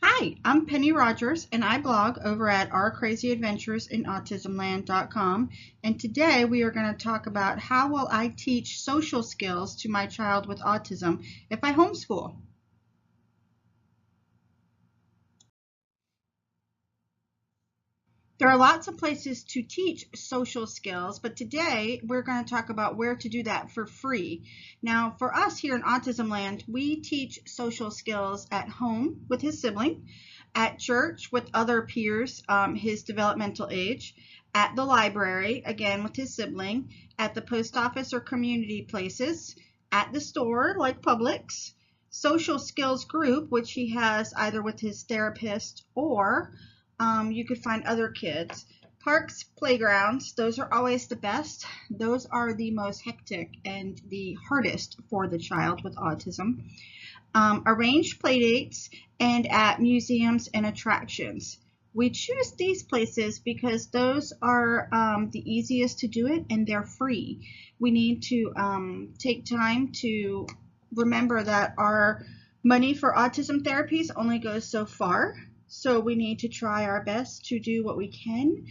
Hi, I'm Penny Rogers, and I blog over at ourcrazyadventuresinautismland.com. And today we are going to talk about how will I teach social skills to my child with autism if I homeschool. There are lots of places to teach social skills, but today we're going to talk about where to do that for free. Now, for us here in Autism Land, we teach social skills at home with his sibling, at church with other peers his developmental age, at the library, again with his sibling, at the post office or community places, at the store like Publix, social skills group, which he has either with his therapist or you could find other kids. Parks, playgrounds, those are always the best. Those are the most hectic and the hardest for the child with autism. Arranged playdates and at museums and attractions. We choose these places because those are the easiest to do it and they're free. We need to take time to remember that our money for autism therapies only goes so far. So we need to try our best to do what we can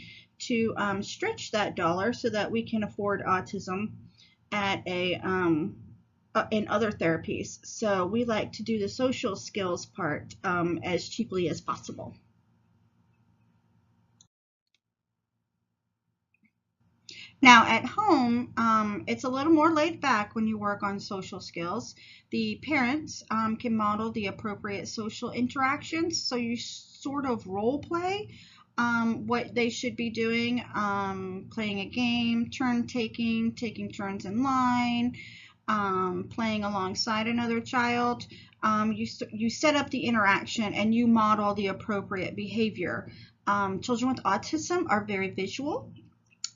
to stretch that dollar so that we can afford autism at in other therapies. So we like to do the social skills part as cheaply as possible. Now at home, it's a little more laid back when you work on social skills. The parents can model the appropriate social interactions, so you sort of role play what they should be doing, playing a game, turn taking turns in line, playing alongside another child. You set up the interaction and you model the appropriate behavior. Children with autism are very visual,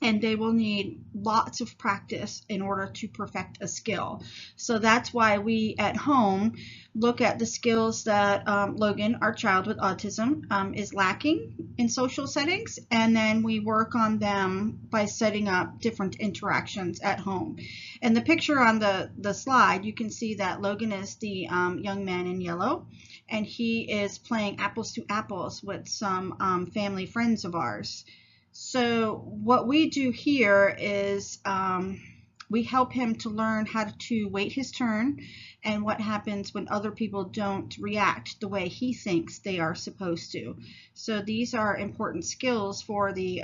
and they will need lots of practice in order to perfect a skill. So that's why we at home look at the skills that Logan, our child with autism, is lacking in social settings, and then we work on them by setting up different interactions at home. In the picture on the slide, you can see that Logan is the young man in yellow, and he is playing apples to apples with some family friends of ours. So what we do here is we help him to learn how to wait his turn and what happens when other people don't react the way he thinks they are supposed to. So these are important skills for the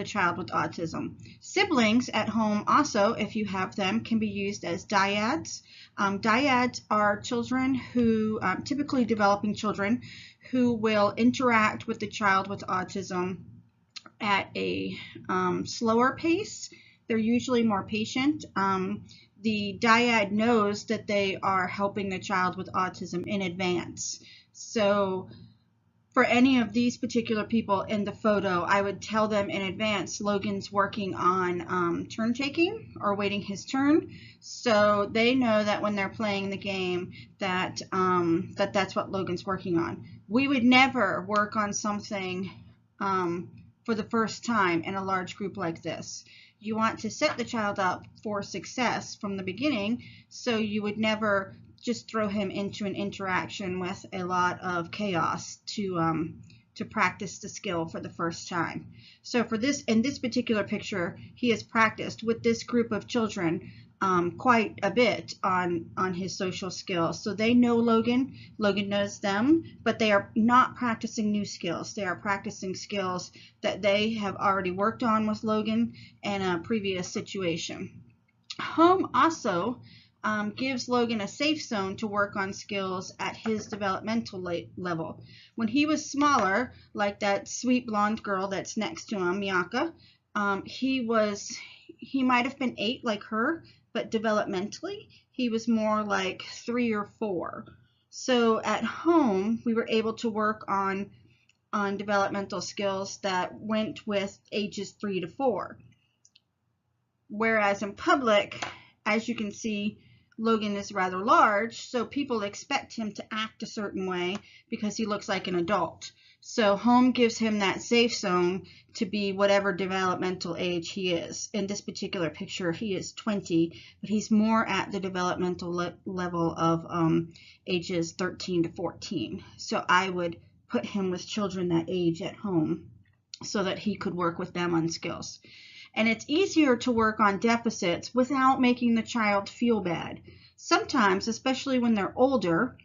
child with autism. Siblings at home also, if you have them, can be used as dyads. Dyads are children who, typically developing children, who will interact with the child with autism at a slower pace. They're usually more patient. The dyad knows that they are helping the child with autism in advance. So for any of these particular people in the photo, I would tell them in advance Logan's working on turn taking or waiting his turn, so they know that when they're playing the game that that's what Logan's working on. We would never work on something for the first time in a large group like this. You want to set the child up for success from the beginning, so you would never just throw him into an interaction with a lot of chaos to practice the skill for the first time. So for this, in this particular picture, he has practiced with this group of children quite a bit on his social skills. So they know Logan, Logan knows them, but they are not practicing new skills. They are practicing skills that they have already worked on with Logan in a previous situation. Home also gives Logan a safe zone to work on skills at his developmental level. When he was smaller, like that sweet blonde girl that's next to him, Miyaka, he might have been 8 like her, but developmentally he was more like 3 or 4. So at home we were able to work on developmental skills that went with ages 3 to 4. Whereas in public, as you can see Logan is rather large, so people expect him to act a certain way because he looks like an adult. So home gives him that safe zone to be whatever developmental age he is. In this particular picture, he is 20, but he's more at the developmental level of ages 13 to 14. So I would put him with children that age at home so that he could work with them on skills. And it's easier to work on deficits without making the child feel bad. Sometimes, especially when they're older,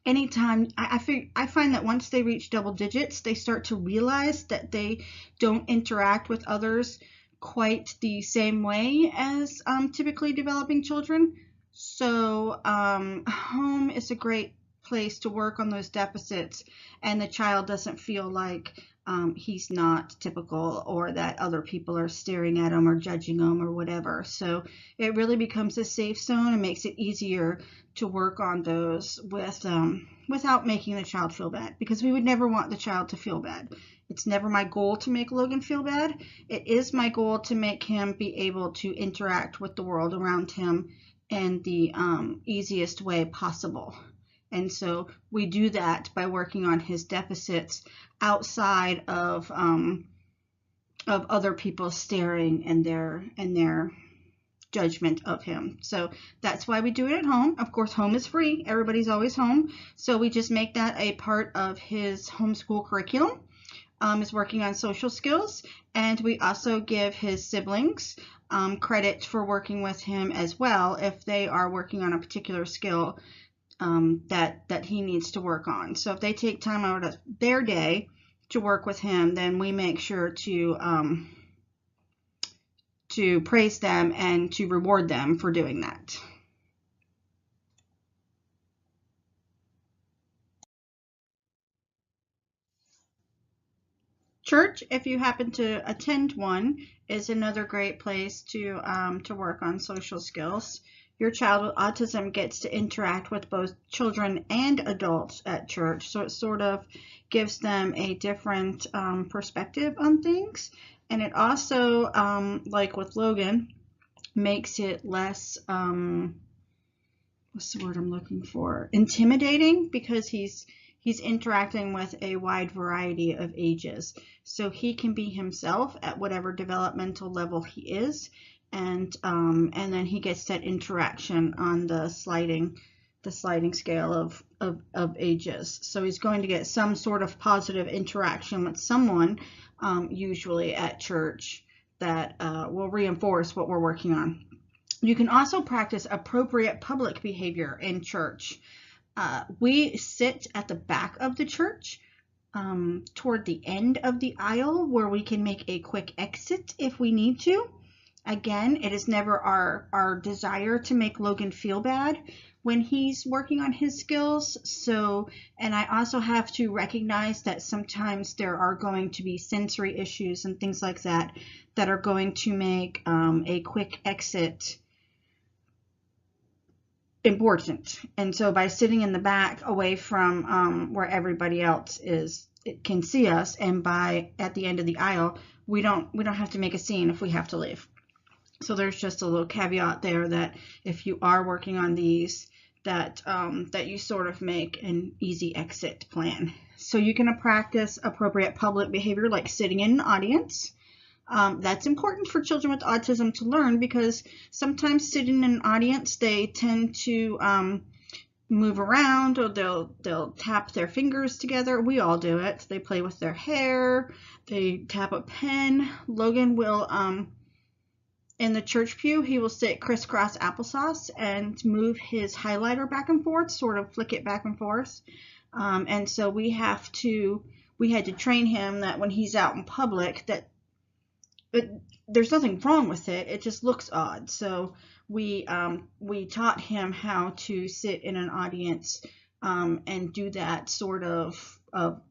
anytime I find that once they reach double digits, they start to realize that they don't interact with others quite the same way as typically developing children. So home is a great place to work on those deficits, and the child doesn't feel like he's not typical, or that other people are staring at him or judging him or whatever. So it really becomes a safe zone and makes it easier to work on those without making the child feel bad, because we would never want the child to feel bad. It's never my goal to make Logan feel bad. It is my goal to make him be able to interact with the world around him in the easiest way possible. And so we do that by working on his deficits outside of other people staring and their judgment of him. So that's why we do it at home. Of course, home is free. Everybody's always home. So we just make that a part of his homeschool curriculum, is working on social skills. And we also give his siblings credit for working with him as well if they are working on a particular skill that he needs to work on. So if they take time out of their day to work with him, then we make sure to praise them and to reward them for doing that. Church, if you happen to attend one, is another great place to work on social skills. Your child with autism gets to interact with both children and adults at church, so it sort of gives them a different perspective on things. And it also, like with Logan, makes it less, what's the word I'm looking for? Intimidating, because he's interacting with a wide variety of ages. So he can be himself at whatever developmental level he is. And then he gets that interaction on the sliding scale of ages. So he's going to get some sort of positive interaction with someone, usually at church, that will reinforce what we're working on. You can also practice appropriate public behavior in church. We sit at the back of the church, toward the end of the aisle, where we can make a quick exit if we need to. Again, it is never our desire to make Logan feel bad when he's working on his skills. So, and I also have to recognize that sometimes there are going to be sensory issues and things like that that are going to make a quick exit important. And so by sitting in the back away from where everybody else can see us, and by at the end of the aisle, we don't have to make a scene if we have to leave. So there's just a little caveat there, that if you are working on these, that you sort of make an easy exit plan. So you can practice appropriate public behavior, like sitting in an audience. That's important for children with autism to learn, because sometimes sitting in an audience, they tend to move around, or they'll tap their fingers together. We all do it. They play with their hair. They tap a pen. Logan will in the church pew, he will sit crisscross applesauce and move his highlighter back and forth, sort of flick it back and forth. And so we had to train him that when he's out in public, that there's nothing wrong with it. It just looks odd. So we taught him how to sit in an audience and do that sort of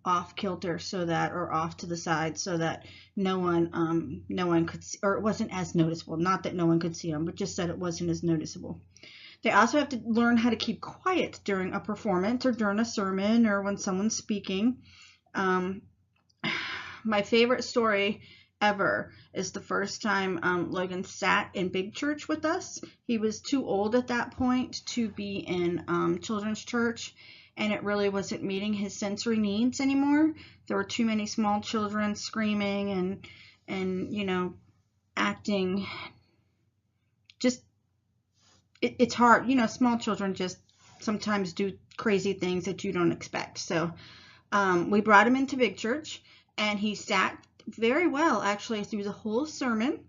off kilter, or off to the side, so that no one could see, or it wasn't as noticeable. Not that no one could see him, but just that it wasn't as noticeable. They also have to learn how to keep quiet during a performance, or during a sermon, or when someone's speaking. My favorite story ever is the first time Logan sat in big church with us. He was too old at that point to be in children's church, and it really wasn't meeting his sensory needs anymore. There were too many small children screaming and acting. Just it's hard. Small children just sometimes do crazy things that you don't expect. So we brought him into big church, and he sat very well actually through the whole sermon.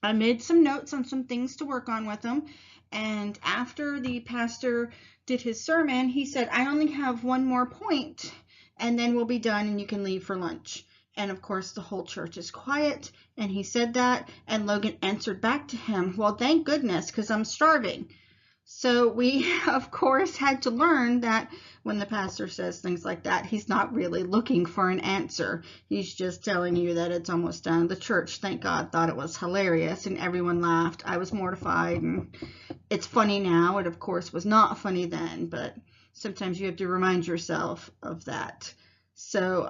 I made some notes on some things to work on with him, and after the pastor did his sermon, he said, I only have one more point, and then we'll be done and you can leave for lunch. And of course the whole church is quiet, and he said that, and Logan answered back to him, well, thank goodness, because I'm starving. So we, of course, had to learn that when the pastor says things like that, he's not really looking for an answer. He's just telling you that it's almost done. The church, thank God, thought it was hilarious, and everyone laughed. I was mortified, and it's funny now. It, of course, was not funny then, but sometimes you have to remind yourself of that. So,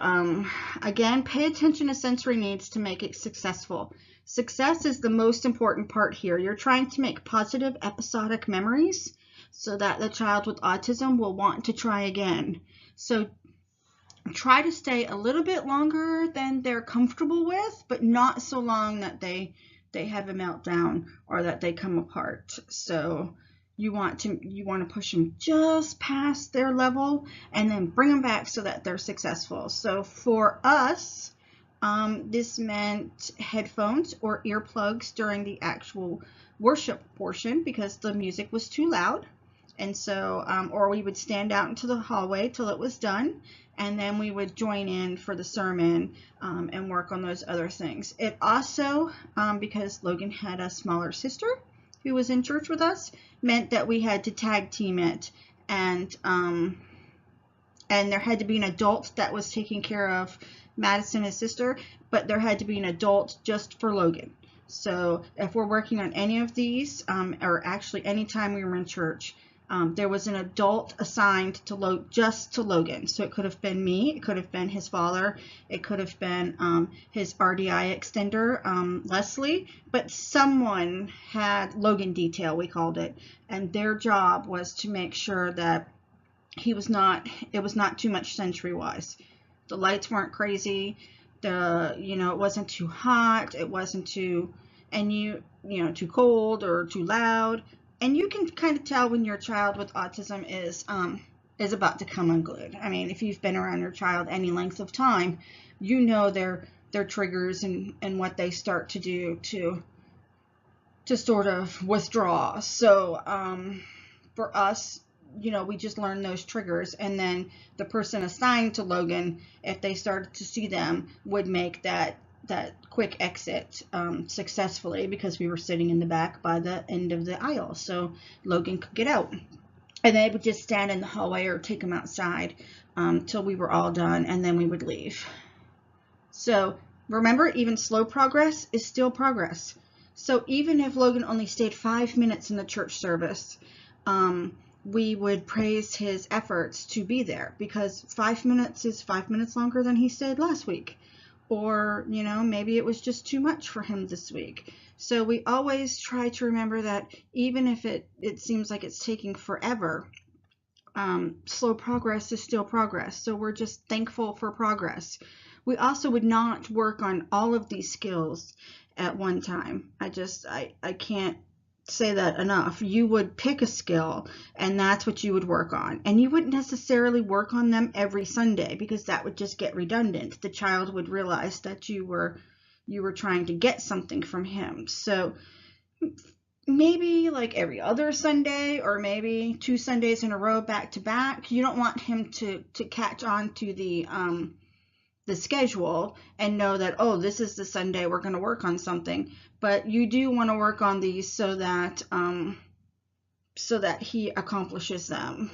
again, pay attention to sensory needs to make it successful. Success is the most important part here. You're trying to make positive episodic memories so that the child with autism will want to try again. So try to stay a little bit longer than they're comfortable with, but not so long that they have a meltdown or that they come apart. So you want to push them just past their level and then bring them back so that they're successful. So for us, this meant headphones or earplugs during the actual worship portion because the music was too loud. And so, or we would stand out into the hallway till it was done, and then we would join in for the sermon and work on those other things. It also, because Logan had a smaller sister who was in church with us, meant that we had to tag team it, and there had to be an adult that was taking care of Madison, his sister, but there had to be an adult just for Logan. So if we're working on any of these, or actually any time we were in church, there was an adult assigned to just to Logan. So it could have been me, it could have been his father, it could have been his RDI extender, Leslie, but someone had Logan detail, we called it, and their job was to make sure that it was not too much sensory wise. The lights weren't crazy. It wasn't too hot. It wasn't too cold or too loud. And you can kind of tell when your child with autism is about to come unglued. I mean, if you've been around your child any length of time, you know their triggers and what they start to do to sort of withdraw. So for us, we just learned those triggers, and then the person assigned to Logan, if they started to see them, would make that quick exit successfully because we were sitting in the back by the end of the aisle, so Logan could get out. And they would just stand in the hallway or take him outside till we were all done, and then we would leave. So remember, even slow progress is still progress. So even if Logan only stayed 5 minutes in the church service, we would praise his efforts to be there, because 5 minutes is 5 minutes longer than he stayed last week. Or, maybe it was just too much for him this week. So we always try to remember that even if it seems like it's taking forever, slow progress is still progress. So we're just thankful for progress. We also would not work on all of these skills at one time. I can't say that enough. You would pick a skill and that's what you would work on, and you wouldn't necessarily work on them every Sunday because that would just get redundant. The child would realize that you were trying to get something from him. So maybe like every other Sunday, or maybe 2 Sundays in a row back to back. You don't want him to catch on to the schedule and know that, oh, this is the Sunday we're going to work on something. But you do want to work on these so that he accomplishes them,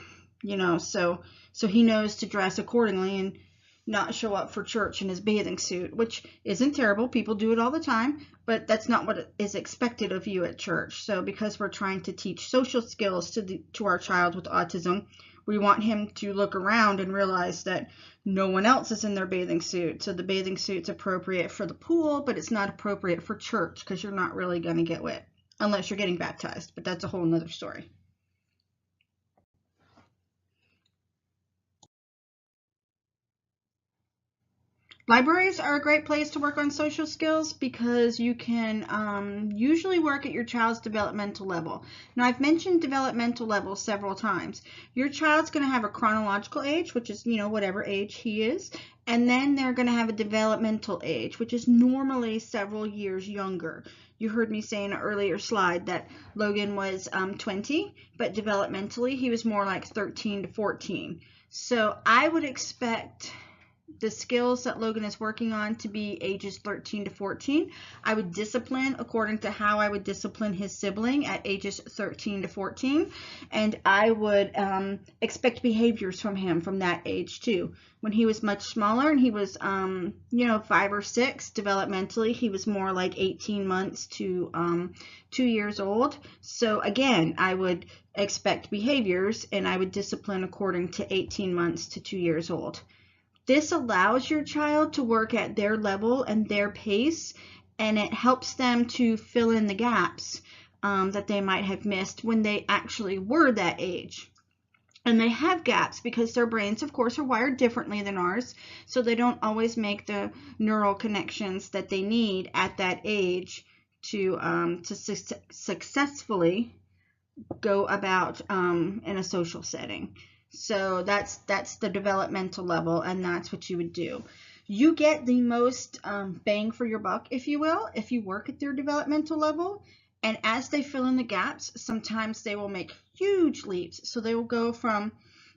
so he knows to dress accordingly. And not show up for church in his bathing suit, which isn't terrible. People do it all the time, but that's not what is expected of you at church. So because we're trying to teach social skills to our child with autism, we want him to look around and realize that no one else is in their bathing suit. So the bathing suit's appropriate for the pool, but it's not appropriate for church because you're not really going to get wet unless you're getting baptized, but that's a whole nother story. Libraries are a great place to work on social skills because you can usually work at your child's developmental level. Now, I've mentioned developmental level several times. Your child's going to have a chronological age, which is, whatever age he is, and then they're going to have a developmental age, which is normally several years younger. You heard me say in an earlier slide that Logan was 20, but developmentally he was more like 13 to 14. So I would expect the skills that Logan is working on to be ages 13 to 14. I would discipline according to how I would discipline his sibling at ages 13 to 14. And I would expect behaviors from him from that age too. When he was much smaller and he was, 5 or 6, developmentally, he was more like 18 months to 2 years old. So again, I would expect behaviors and I would discipline according to 18 months to 2 years old. This allows your child to work at their level and their pace, and it helps them to fill in the gaps that they might have missed when they actually were that age. And they have gaps because their brains, of course, are wired differently than ours, so they don't always make the neural connections that they need at that age to successfully go about in a social setting. So that's the developmental level, and that's what you would do. You get the most bang for your buck, if you will, if you work at their developmental level. And as they fill in the gaps, sometimes they will make huge leaps. So they will go from,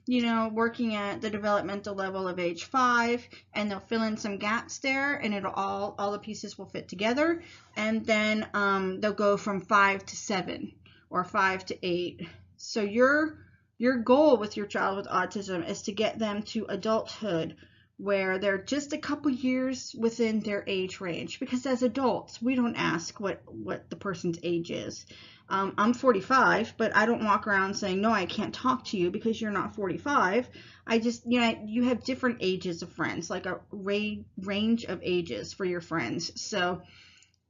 working at the developmental level of age 5, and they'll fill in some gaps there, and it'll all the pieces will fit together. And then they'll go from 5 to 7 or 5 to 8. So your goal with your child with autism is to get them to adulthood where they're just a couple years within their age range, because as adults we don't ask what the person's age is. I'm 45, but I don't walk around saying, no, I can't talk to you because you're not 45. I just, you have different ages of friends, like a range of ages for your friends. So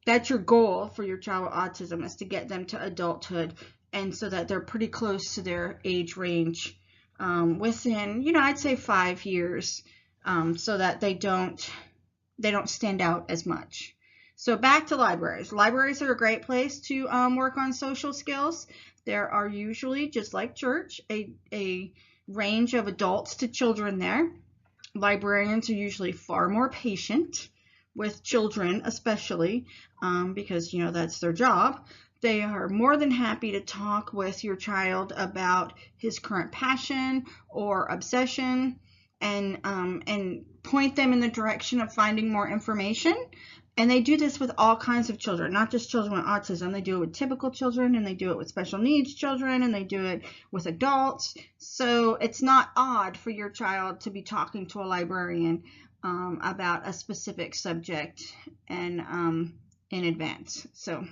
that's your goal for your child with autism, is to get them to adulthood, and so that they're pretty close to their age range within, I'd say 5 years, so that they don't stand out as much. So back to libraries. Libraries are a great place to work on social skills. There are usually, just like church, a range of adults to children there. Librarians are usually far more patient with children, especially because, that's their job. They are more than happy to talk with your child about his current passion or obsession, and point them in the direction of finding more information. And they do this with all kinds of children, not just children with autism. They do it with typical children, and they do it with special needs children, and they do it with adults. So it's not odd for your child to be talking to a librarian about a specific subject and in advance. So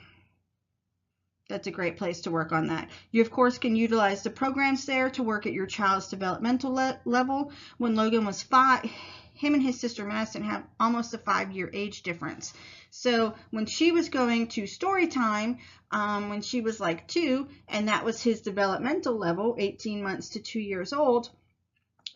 that's a great place to work on that. You, of course, can utilize the programs there to work at your child's developmental level. When Logan was 5, him and his sister Madison have almost a 5-year age difference. So when she was going to story time, when she was like 2, and that was his developmental level, 18 months to 2 years old,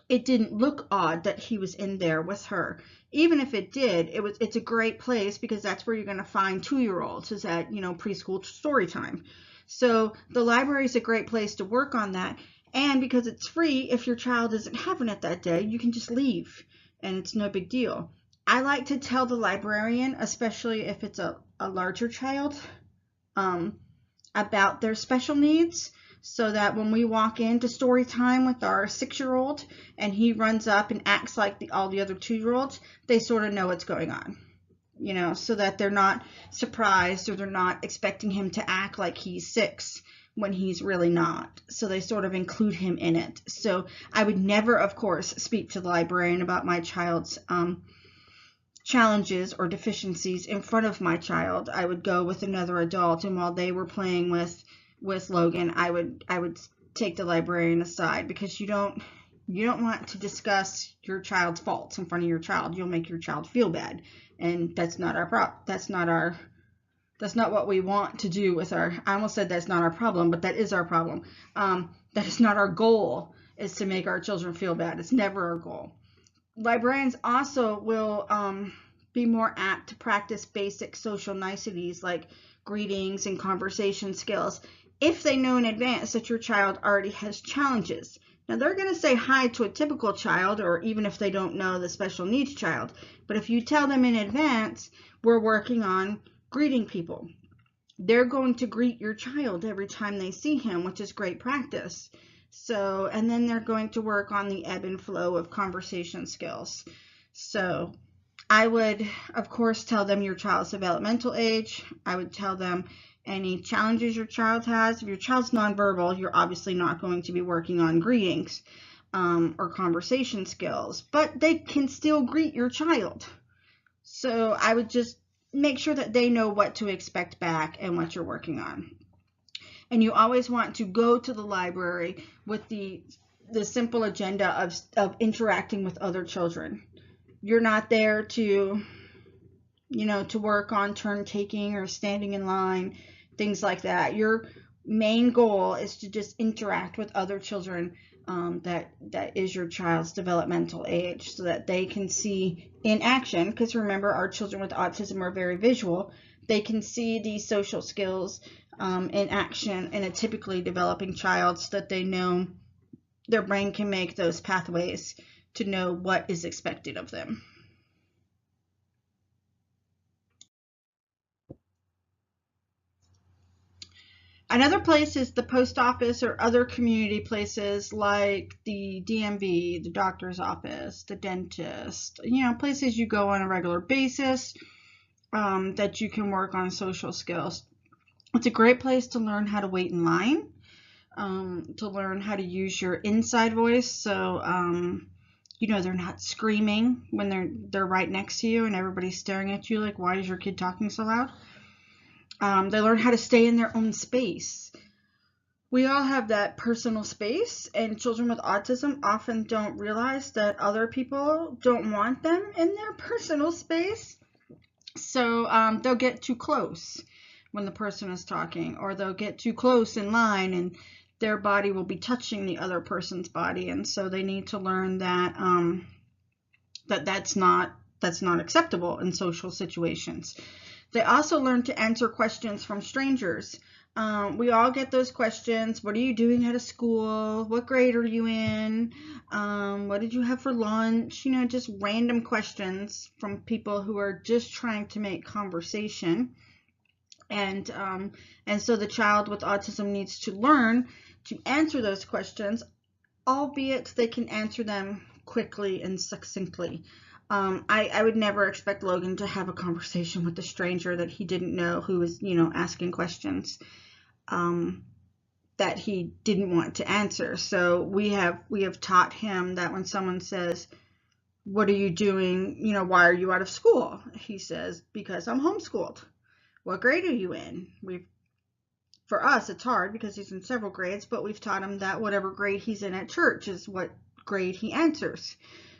it didn't look odd that he was in there with her. Even if it did, it's a great place, because that's where you're going to find 2-year-olds, is at, preschool story time. So the library is a great place to work on that. And because it's free, if your child isn't having it that day, you can just leave, and it's no big deal. I like to tell the librarian, especially if it's a larger child, about their special needs, so that when we walk into story time with our 6-year-old and he runs up and acts like all the other 2-year-olds, they sort of know what's going on, so that they're not surprised, or they're not expecting him to act like he's 6 when he's really not. So they sort of include him in it. So I would never, of course, speak to the librarian about my child's challenges or deficiencies in front of my child. I would go with another adult, and while they were playing with Logan, I would take the librarian aside, because you don't want to discuss your child's faults in front of your child. You'll make your child feel bad, and that's not what we want to do with our. I almost said that's not our problem, but that is our problem. That is not our goal, is to make our children feel bad. It's never our goal. Librarians also will be more apt to practice basic social niceties like greetings and conversation skills if they know in advance that your child already has challenges. Now, they're going to say hi to a typical child, or even if they don't know the special needs child. But if you tell them in advance, we're working on greeting people, they're going to greet your child every time they see him, which is great practice. So, and then they're going to work on the ebb and flow of conversation skills. So I would, of course, tell them your child's developmental age. I would tell them any challenges your child has. If your child's nonverbal, you're obviously not going to be working on greetings or conversation skills, but they can still greet your child. So I would just make sure that they know what to expect back and what you're working on. And you always want to go to the library with the simple agenda of interacting with other children. You're not there to work on turn taking or standing in line, things like that. Your main goal is to just interact with other children that is your child's developmental age, so that they can see in action, because remember, our children with autism are very visual. They can see these social skills in action in a typically developing child, so that they know their brain can make those pathways to know what is expected of them. Another place is the post office or other community places like the DMV, the doctor's office, the dentist, places you go on a regular basis that you can work on social skills. It's a great place to learn how to wait in line, to learn how to use your inside voice. So, they're not screaming when they're right next to you and everybody's staring at you like, why is your kid talking so loud? They learn how to stay in their own space. We all have that personal space, and children with autism often don't realize that other people don't want them in their personal space. So they'll get too close when the person is talking, or they'll get too close in line and their body will be touching the other person's body. And so they need to learn that that's not acceptable in social situations. They also learn to answer questions from strangers. We all get those questions. What are you doing out of school? What grade are you in? What did you have for lunch? Just random questions from people who are just trying to make conversation. And so the child with autism needs to learn to answer those questions, albeit they can answer them quickly and succinctly. I would never expect Logan to have a conversation with a stranger that he didn't know, who was, asking questions that he didn't want to answer. So we have taught him that when someone says, what are you doing? Why are you out of school? He says, because I'm homeschooled. What grade are you in? For us, it's hard because he's in several grades, but we've taught him that whatever grade he's in at church is what grade he answers.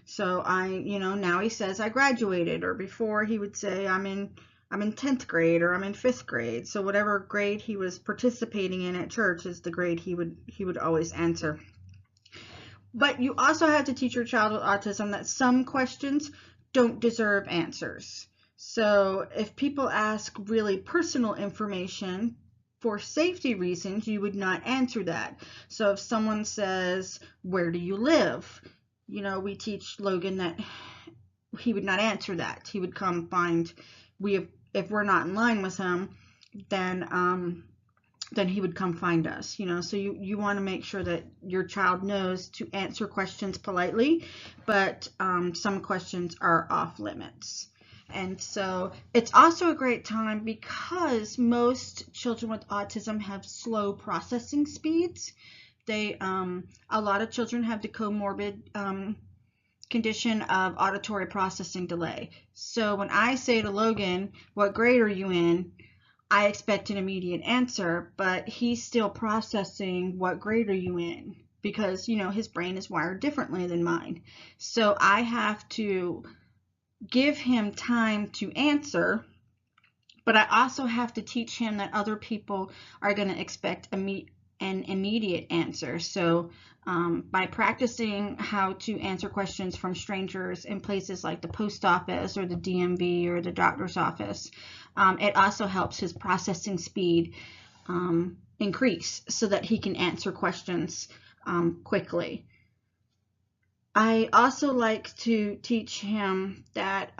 So now he says I graduated, or before he would say I'm in 10th grade, or I'm in 5th grade. So whatever grade he was participating in at church is the grade he would always answer. But you also have to teach your child with autism that some questions don't deserve answers. So if people ask really personal information for safety reasons, you would not answer that. So if someone says, where do you live? We teach Logan that he would not answer that. He would come find, if we're not in line with him, then he would come find us, so you want to make sure that your child knows to answer questions politely, but some questions are off limits. And so it's also a great time because most children with autism have slow processing speeds. A lot of children have the comorbid condition of auditory processing delay. So when I say to Logan, "What grade are you in?" I expect an immediate answer, but he's still processing "What grade are you in?" because, his brain is wired differently than mine. So I have to give him time to answer, but I also have to teach him that other people are going to expect an immediate answer. So by practicing how to answer questions from strangers in places like the post office or the DMV or the doctor's office, it also helps his processing speed increase so that he can answer questions quickly. I also like to teach him that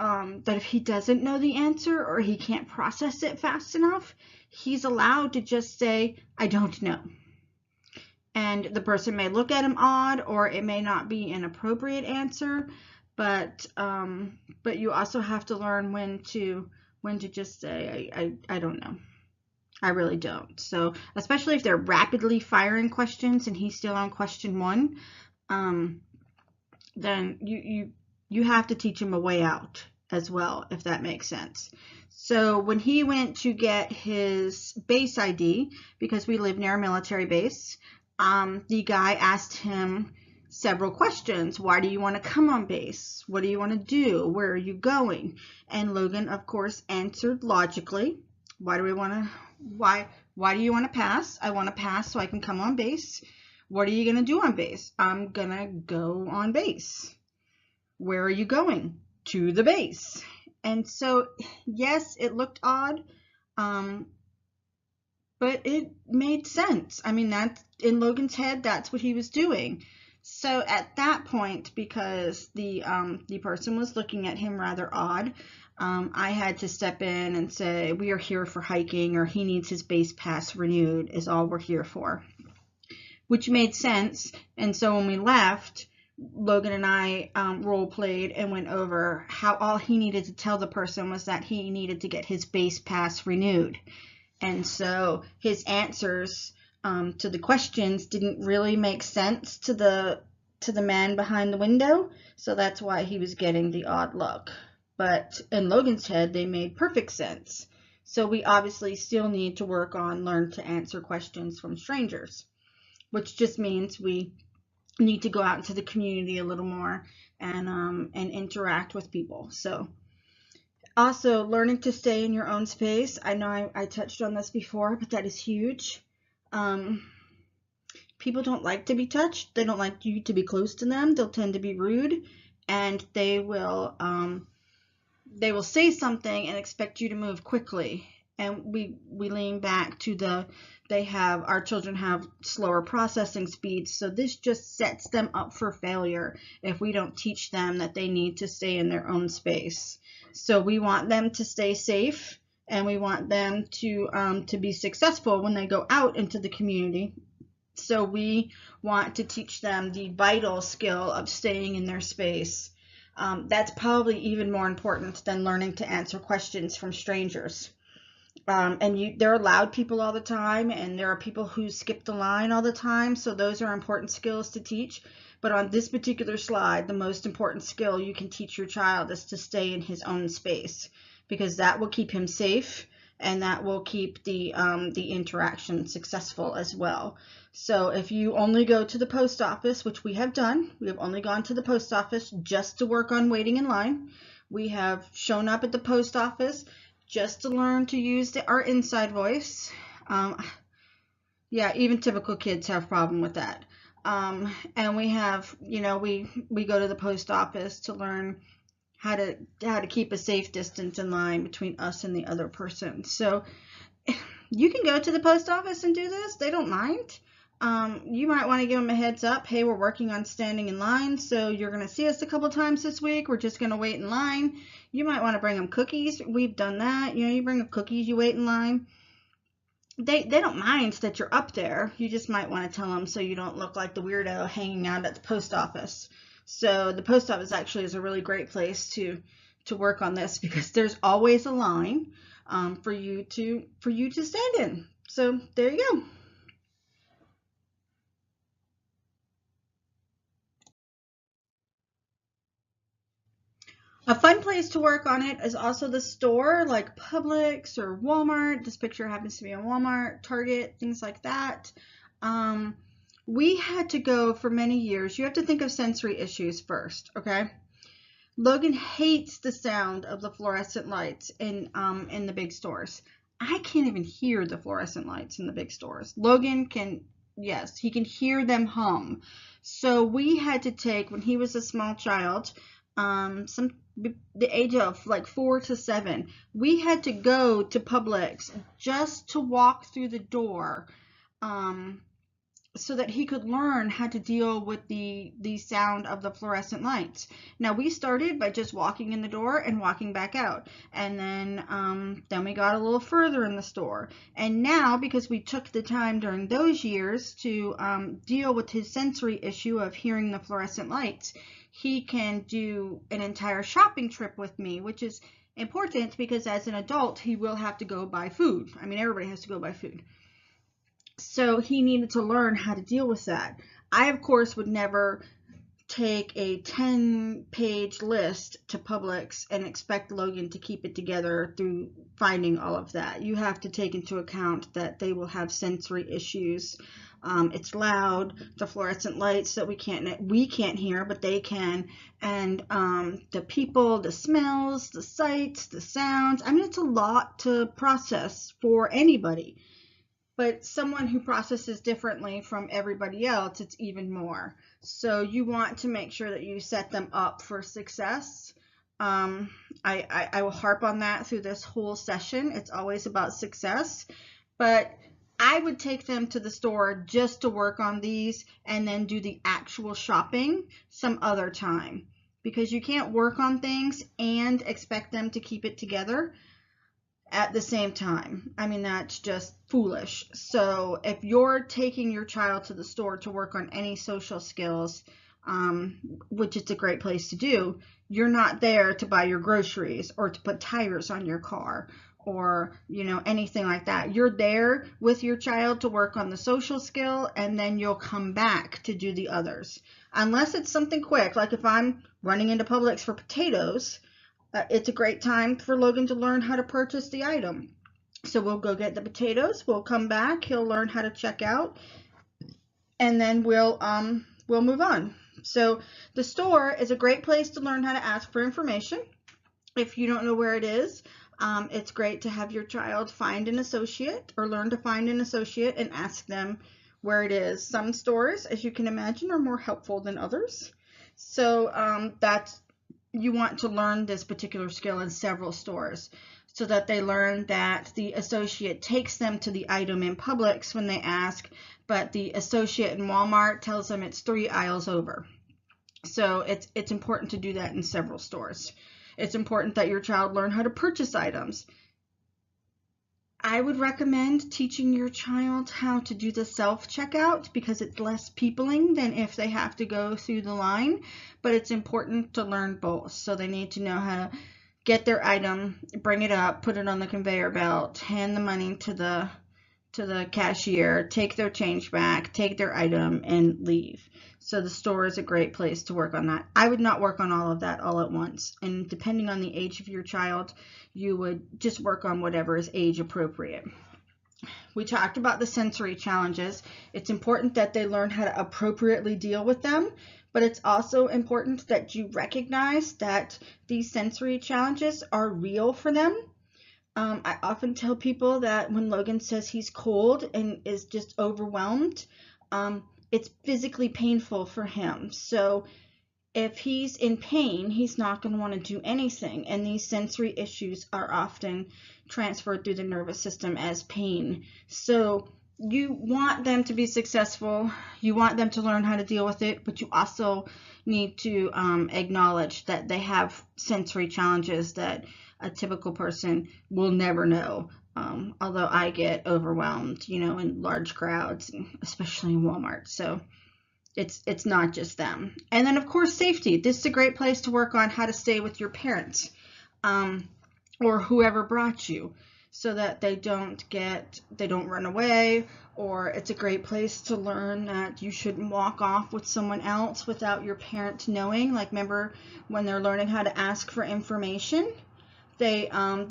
if he doesn't know the answer or he can't process it fast enough, he's allowed to just say, "I don't know." And the person may look at him odd, or it may not be an appropriate answer, but you also have to learn when to just say, I don't know. I really don't. So especially if they're rapidly firing questions and he's still on question one, then you have to teach him a way out as well, if that makes sense. So when he went to get his base ID, because we live near a military base, the guy asked him several questions. Why do you want to come on base? What do you want to do? Where are you going? And Logan, of course, answered logically. Why do you want to pass? I want to pass so I can come on base. What are you going to do on base? I'm going to go on base. Where are you going? To the base. And so, yes, it looked odd, but it made sense. I mean, that's in Logan's head, that's what he was doing. So at that point, because the person was looking at him rather odd, I had to step in and say, "We are here for hiking," or "He needs his base pass renewed," is all we're here for. Which made sense. And so when we left, Logan and I role played and went over how all he needed to tell the person was that he needed to get his base pass renewed. And so his answers to the questions didn't really make sense to the man behind the window. So that's why he was getting the odd look. But in Logan's head, they made perfect sense. So we obviously still need to work on learn to answer questions from strangers, which just means we need to go out into the community a little more and interact with people. So also learning to stay in your own space. I know I touched on this before, but that is huge. People don't like to be touched. They don't like you to be close to them. They'll tend to be rude, and they will say something and expect you to move quickly. And we lean back to our children have slower processing speeds, so this just sets them up for failure if we don't teach them that they need to stay in their own space. So we want them to stay safe, and we want them to be successful when they go out into the community. So we want to teach them the vital skill of staying in their space. That's probably even more important than learning to answer questions from strangers. There are loud people all the time, and there are people who skip the line all the time, so those are important skills to teach. But on this particular slide, the most important skill you can teach your child is to stay in his own space, because that will keep him safe, and that will keep the interaction successful as well. So if you only go to the post office, which we have done, we have only gone to the post office just to work on waiting in line. We have shown up at the post office just to learn to use our inside voice. Yeah, even typical kids have a problem with that. And we have, we go to the post office to learn how to keep a safe distance in line between us and the other person. So you can go to the post office and do this. They don't mind. You might want to give them a heads up. Hey, we're working on standing in line, so you're going to see us a couple times this week. We're just going to wait in line. You might want to bring them cookies. We've done that. You bring them cookies, you wait in line. They don't mind that you're up there. You just might want to tell them so you don't look like the weirdo hanging out at the post office. So the post office actually is a really great place to to work on this because there's always a line for you to stand in. So there you go. A fun place to work on it is also the store, like Publix or Walmart. This picture happens to be in Walmart, Target, things like that. Um, we had to go for many years. You have to think of sensory issues first, okay? Logan hates the sound of the fluorescent lights in the big stores. I can't even hear the fluorescent lights in the big stores. Logan can, yes, he can hear them hum. So we had to take, when he was a small child, some the age of like 4 to 7, we had to go to Publix just to walk through the door, um, so that he could learn how to deal with the sound of the fluorescent lights. Now we started by just walking in the door and walking back out, and then we got a little further in the store. And now, because we took the time during those years to deal with his sensory issue of hearing the fluorescent lights, he can do an entire shopping trip with me, which is important because as an adult he will have to go buy food. I mean, everybody has to go buy food. So he needed to learn how to deal with that. I, of course, would never take a 10-page list to Publix and expect Logan to keep it together through finding all of that. You have to take into account that they will have sensory issues. It's loud, the fluorescent lights that we can't hear, but they can, and the people, the smells, the sights, the sounds. I mean, it's a lot to process for anybody. But someone who processes differently from everybody else, it's even more. So you want to make sure that you set them up for success. I will harp on that through this whole session. It's always about success. But I would take them to the store just to work on these and then do the actual shopping some other time. Because you can't work on things and expect them to keep it together at the same time. I mean, that's just foolish. So if you're taking your child to the store to work on any social skills, which is a great place to do, you're not there to buy your groceries or to put tires on your car or, anything like that. You're there with your child to work on the social skill, and then you'll come back to do the others. Unless it's something quick, like if I'm running into Publix for potatoes, it's a great time for Logan to learn how to purchase the item. So we'll go get the potatoes, we'll come back, he'll learn how to check out, and then we'll move on. So the store is a great place to learn how to ask for information. If you don't know where it is, it's great to have your child find an associate or learn to find an associate and ask them where it is. Some stores, as you can imagine, are more helpful than others. So you want to learn this particular skill in several stores so that they learn that the associate takes them to the item in Publix when they ask, but the associate in Walmart tells them it's 3 aisles over. So it's important to do that in several stores. It's important that your child learn how to purchase items. I would recommend teaching your child how to do the self-checkout because it's less peopling than if they have to go through the line, but it's important to learn both. So they need to know how to get their item, bring it up, put it on the conveyor belt, hand the money to the cashier, take their change back, take their item, and leave. So the store is a great place to work on that. I would not work on all of that all at once. And depending on the age of your child, you would just work on whatever is age appropriate. We talked about the sensory challenges. It's important that they learn how to appropriately deal with them, but it's also important that you recognize that these sensory challenges are real for them. I often tell people that when Logan says he's cold and is just overwhelmed, it's physically painful for him. So if he's in pain, he's not going to want to do anything. And these sensory issues are often transferred through the nervous system as pain. So you want them to be successful. You want them to learn how to deal with it, but you also need to acknowledge that they have sensory challenges that a typical person will never know. Although I get overwhelmed, in large crowds, especially in Walmart. So it's not just them. And then, of course, safety. This is a great place to work on how to stay with your parents. or whoever brought you, so that they don't run away. Or it's a great place to learn that you shouldn't walk off with someone else without your parent knowing. Like, remember when they're learning how to ask for information, the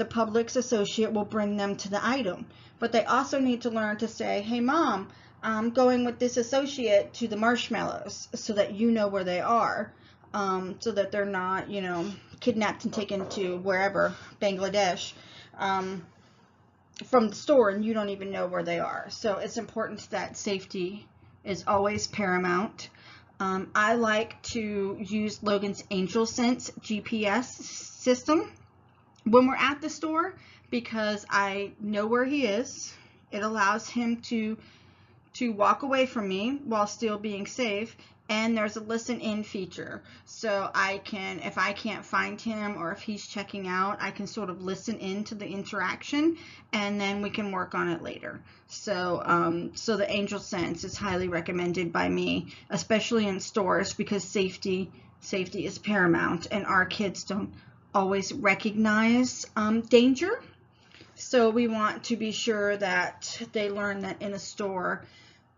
Publix associate will bring them to the item. But they also need to learn to say, hey mom, I'm going with this associate to the marshmallows, so that you know where they are, so that they're not, kidnapped and taken to wherever, Bangladesh, from the store, and you don't even know where they are. So it's important that safety is always paramount. I like to use Logan's Angel Sense GPS system when we're at the store, because I know where he is. It allows him to walk away from me while still being safe. And there's a listen in feature, so I can, if I can't find him or if he's checking out, I can sort of listen into the interaction, and then we can work on it later. So so the Angel Sense is highly recommended by me, especially in stores, because safety is paramount, and our kids don't always recognize danger. So we want to be sure that they learn that in a store,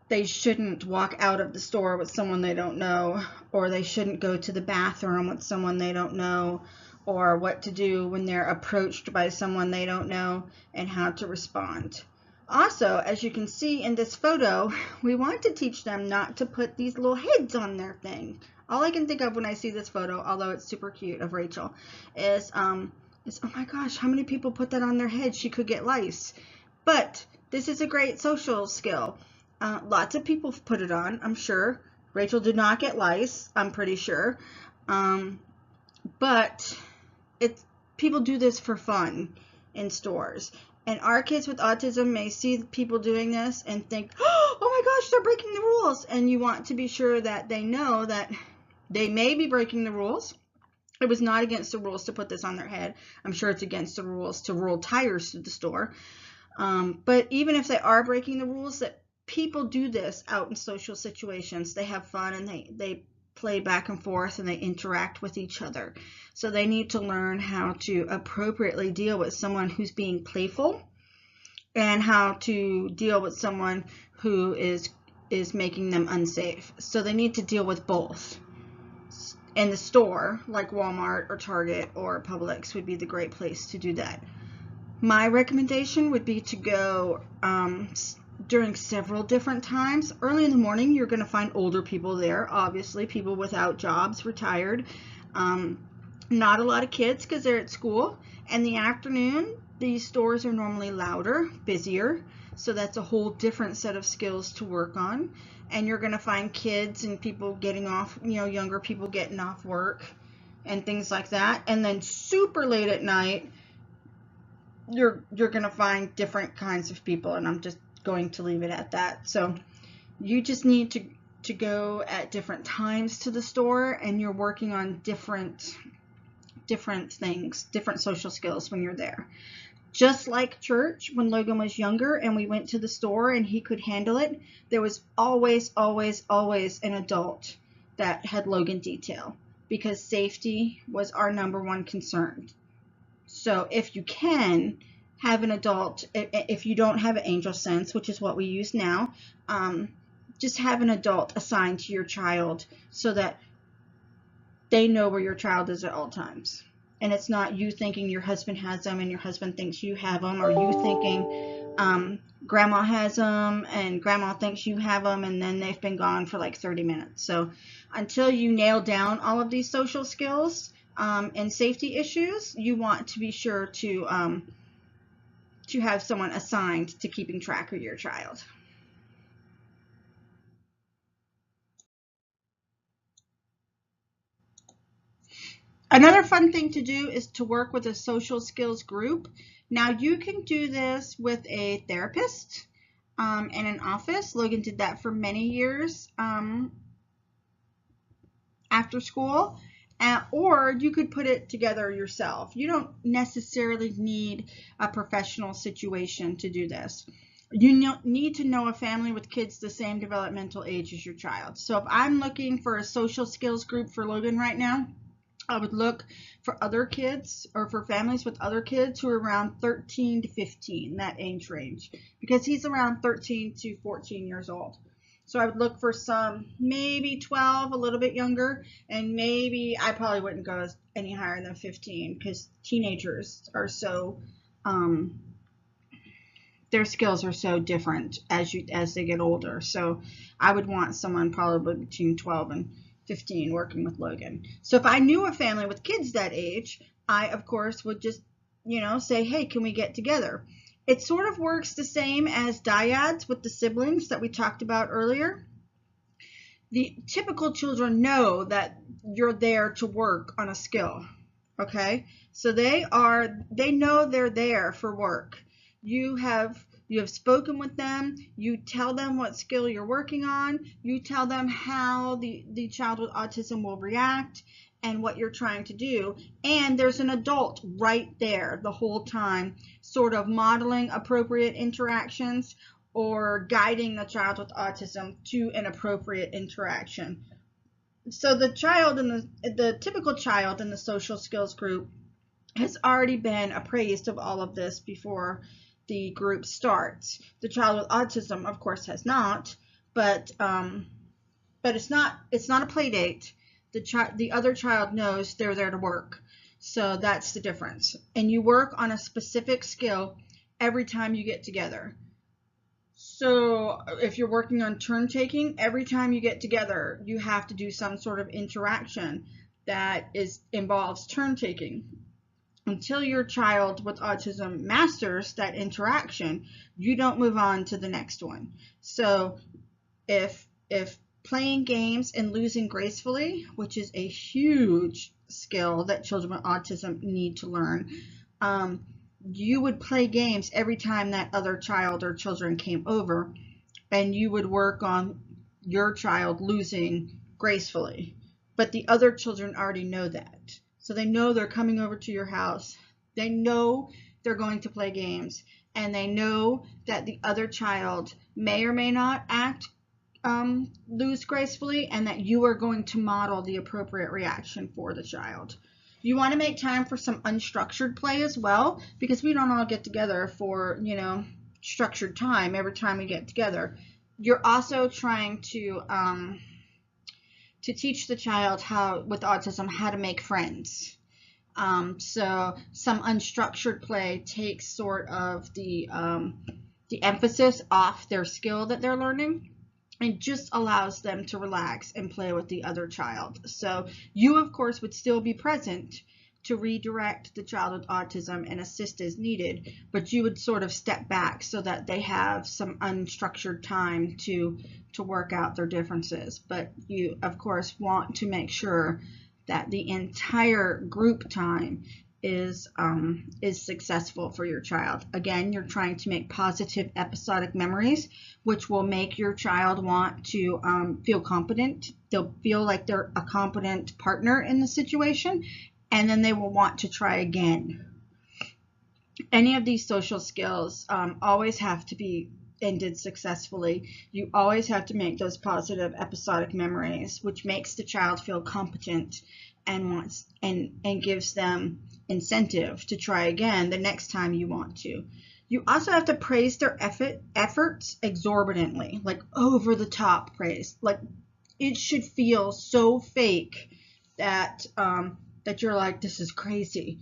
they shouldn't walk out of the store with someone they don't know, or they shouldn't go to the bathroom with someone they don't know, or what to do when they're approached by someone they don't know, and how to respond. Also, as you can see in this photo, we want to teach them not to put these little heads on their thing. All I can think of when I see this photo, although it's super cute, of Rachel, is oh my gosh, how many people put that on their head? She could get lice. But this is a great social skill. Lots of people put it on, I'm sure. Rachel did not get lice, I'm pretty sure. But people do this for fun in stores. And our kids with autism may see people doing this and think, oh my gosh, they're breaking the rules. And you want to be sure that they know that they may be breaking the rules. It was not against the rules to put this on their head. I'm sure it's against the rules to roll tires through the store. But even if they are breaking the rules, that people do this out in social situations. They have fun, and they play back and forth, and they interact with each other. So they need to learn how to appropriately deal with someone who's being playful, and how to deal with someone who is making them unsafe. So they need to deal with both. In the store, like Walmart or Target or Publix would be the great place to do that. My recommendation would be to go during several different times. Early in the morning, you're going to find older people there, obviously, people without jobs, retired. Not a lot of kids because they're at school. In the afternoon, these stores are normally louder, busier, so that's a whole different set of skills to work on. And you're going to find kids and people getting off, younger people getting off work and things like that. And then super late at night, you're going to find different kinds of people, and I'm just going to leave it at that. So you just need to go at different times to the store, and you're working on different things, different social skills when you're there. Just like church, when Logan was younger and we went to the store and he could handle it, there was always an adult that had Logan detail, because safety was our number one concern. So if you can have an adult, if you don't have an Angel Sense, which is what we use now, just have an adult assigned to your child so that they know where your child is at all times. And it's not you thinking your husband has them and your husband thinks you have them, or you thinking grandma has them and grandma thinks you have them, and then they've been gone for like 30 minutes. So until you nail down all of these social skills and safety issues, you want to be sure to have someone assigned to keeping track of your child. Another fun thing to do is to work with a social skills group. Now you can do this with a therapist in an office. Logan did that for many years after school. Or you could put it together yourself. You don't necessarily need a professional situation to do this. You need to know a family with kids the same developmental age as your child. So if I'm looking for a social skills group for Logan right now, I would look for other kids or for families with other kids who are around 13 to 15, that age range, because he's around 13 to 14 years old. So I would look for some maybe 12, a little bit younger, and maybe I probably wouldn't go any higher than 15 because teenagers are so their skills are so different as they get older. So I would want someone probably between 12 and 15 working with Logan. So if I knew a family with kids that age, I of course would just, say, hey, can we get together? It sort of works the same as dyads with the siblings that we talked about earlier. The typical children know that you're there to work on a skill. Okay? So they know they're there for work. You have spoken with them, you tell them what skill you're working on, you tell them how the child with autism will react and what you're trying to do, and there's an adult right there the whole time sort of modeling appropriate interactions or guiding the child with autism to an appropriate interaction. So the typical child in the social skills group has already been appraised of all of this before the group starts. The child with autism, of course, has not, but it's not a play date. The other child knows they're there to work, so that's the difference. And you work on a specific skill every time you get together. So if you're working on turn taking, every time you get together, you have to do some sort of interaction that involves turn taking. Until your child with autism masters that interaction, you don't move on to the next one. So if playing games and losing gracefully, which is a huge skill that children with autism need to learn, you would play games every time that other child or children came over, and you would work on your child losing gracefully. But the other children already know that. So they know they're coming over to your house. They know they're going to play games. And they know that the other child may or may not lose gracefully, and that you are going to model the appropriate reaction for the child. You want to make time for some unstructured play as well, because we don't all get together for, structured time every time we get together. You're also trying to teach the child with autism how to make friends. So some unstructured play takes sort of the emphasis off their skill that they're learning. It just allows them to relax and play with the other child. So you, of course, would still be present to redirect the child with autism and assist as needed, but you would sort of step back so that they have some unstructured time to work out their differences. But you, of course, want to make sure that the entire group time is successful for your child. Again, you're trying to make positive episodic memories, which will make your child want to feel competent. They'll feel like they're a competent partner in the situation, and then they will want to try again. Any of these social skills always have to be ended successfully. You always have to make those positive episodic memories, which makes the child feel competent and gives them incentive to try again the next time you want to. You also have to praise their efforts exorbitantly, like over the top praise. Like it should feel so fake that you're like, this is crazy.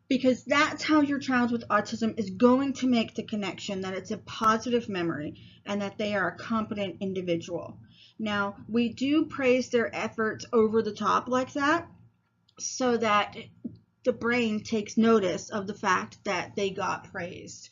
Because that's how your child with autism is going to make the connection that it's a positive memory and that they are a competent individual. Now, we do praise their efforts over the top like that so that the brain takes notice of the fact that they got praised.